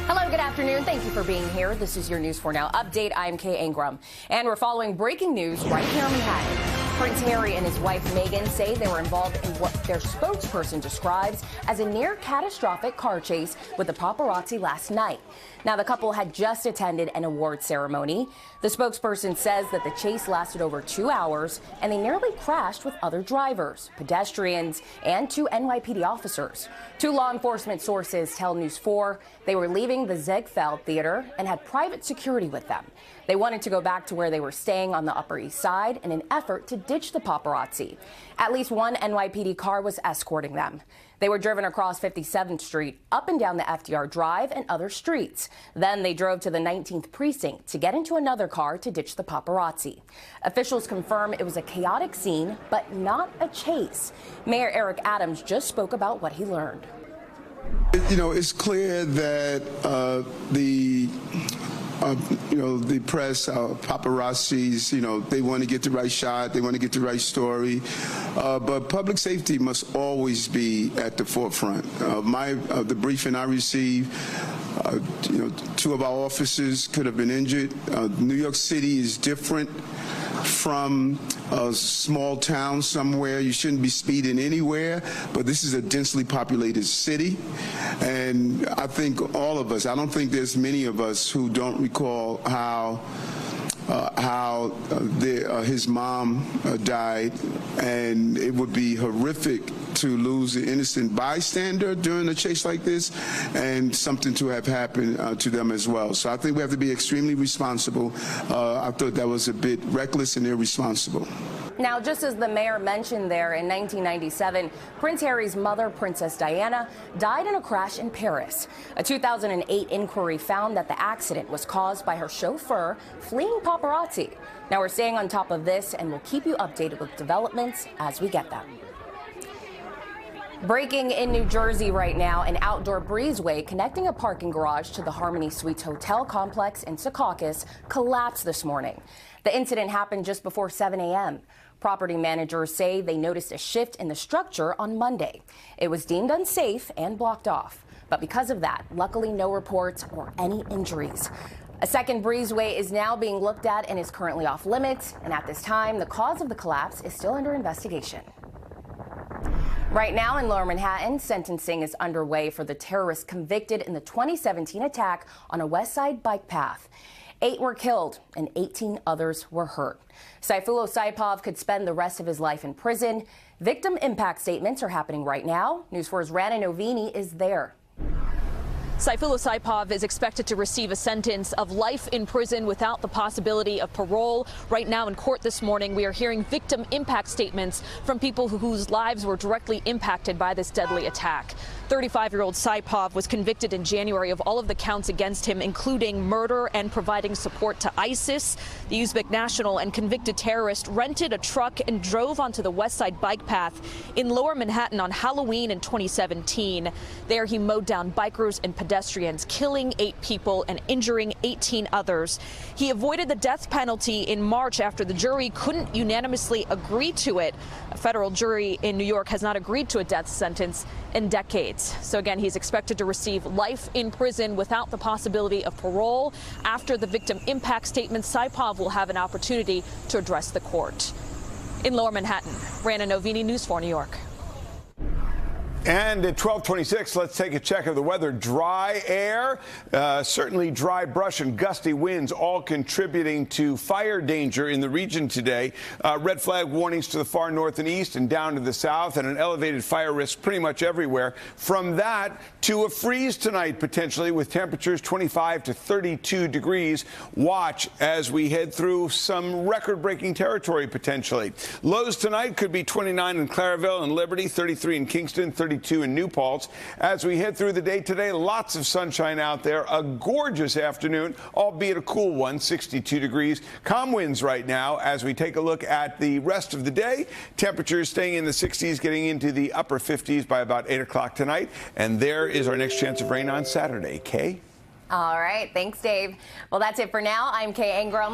Hello, good afternoon. Thank you for being here. This is your News 4 Now update. I'm Kay Ingram, and we're following breaking news right here in Manhattan. Prince Harry and his wife Meghan say they were involved in what their spokesperson describes as a near catastrophic car chase with the paparazzi last night. Now, the couple had just attended an award ceremony. The spokesperson says that the chase lasted over 2 hours and they nearly crashed with other drivers, pedestrians, and 2 NYPD officers. 2 law enforcement sources tell News 4 they were leaving the Ziegfeld Theater and had private security with them. They wanted to go back to where they were staying on the Upper East Side in an effort to ditch the paparazzi. At least 1 NYPD car was escorting them. They were driven across 57th Street, up and down the FDR Drive and other streets. Then they drove to the 19th Precinct to get into another car to ditch the paparazzi. Officials confirm it was a chaotic scene, but not a chase. Mayor Eric Adams just spoke about what he learned. You know, it's clear that the press, paparazzis, they want to get the right shot, they want to get the right story, but public safety must always be at the forefront. The briefing I received, 2 of our officers could have been injured. New York City is different from a small town somewhere. You shouldn't be speeding anywhere, but this is a densely populated city, and I think all of us, I don't think there's many of us who don't recall how his mom died, and it would be horrific to lose an innocent bystander during a chase like this, and something to have happened to them as well. So I think we have to be extremely responsible. I thought that was a bit reckless and irresponsible. Now, just as the mayor mentioned there, in 1997, Prince Harry's mother, Princess Diana, died in a crash in Paris. A 2008 inquiry found that the accident was caused by her chauffeur fleeing paparazzi. Now, we're staying on top of this, and we'll keep you updated with developments as we get them. Breaking in New Jersey right now, an outdoor breezeway connecting a parking garage to the Harmony Suites hotel complex in Secaucus collapsed this morning. The incident happened just before 7 a.m. Property managers say they noticed a shift in the structure on Monday. It was deemed unsafe and blocked off. But because of that, luckily no reports or any injuries. A second breezeway is now being looked at and is currently off limits. And at this time, the cause of the collapse is still under investigation. Right now in Lower Manhattan, sentencing is underway for the terrorist convicted in the 2017 attack on a West Side bike path. 8 were killed and 18 others were hurt. Sayfullo Saipov could spend the rest of his life in prison. Victim impact statements are happening right now. News 4's Rana Novini is there. Sayfullo Saipov is expected to receive a sentence of life in prison without the possibility of parole. Right now in court this morning, we are hearing victim impact statements from people whose lives were directly impacted by this deadly attack. 35-year-old Saipov was convicted in January of all of the counts against him, including murder and providing support to ISIS. The Uzbek national and convicted terrorist rented a truck and drove onto the West Side bike path in Lower Manhattan on Halloween in 2017. There he mowed down bikers and pedestrians, killing 8 people and injuring 18 others. He avoided the death penalty in March after the jury couldn't unanimously agree to it. A federal jury in New York has not agreed to a death sentence in decades. So again, he's expected to receive life in prison without the possibility of parole. After the victim impact statement, Saipov will have an opportunity to address the court. In Lower Manhattan, Rana Novini, News 4 New York. And at 12:26, let's take a check of the weather. Dry air, certainly dry brush and gusty winds, all contributing to fire danger in the region today. Red flag warnings to the far north and east and down to the south, and an elevated fire risk pretty much everywhere. From that to a freeze tonight, potentially, with temperatures 25 to 32 degrees. Watch as we head through some record-breaking territory, potentially. Lows tonight could be 29 in Clairville and Liberty, 33 in Kingston, 32 in New Paltz. As we head through the day today, lots of sunshine out there. A gorgeous afternoon, albeit a cool one, 62 degrees. Calm winds right now as we take a look at the rest of the day. Temperatures staying in the 60s, getting into the upper 50s by about 8 o'clock tonight. And there is our next chance of rain on Saturday. Kay? All right. Thanks, Dave. Well, that's it for now. I'm Kay Ingram.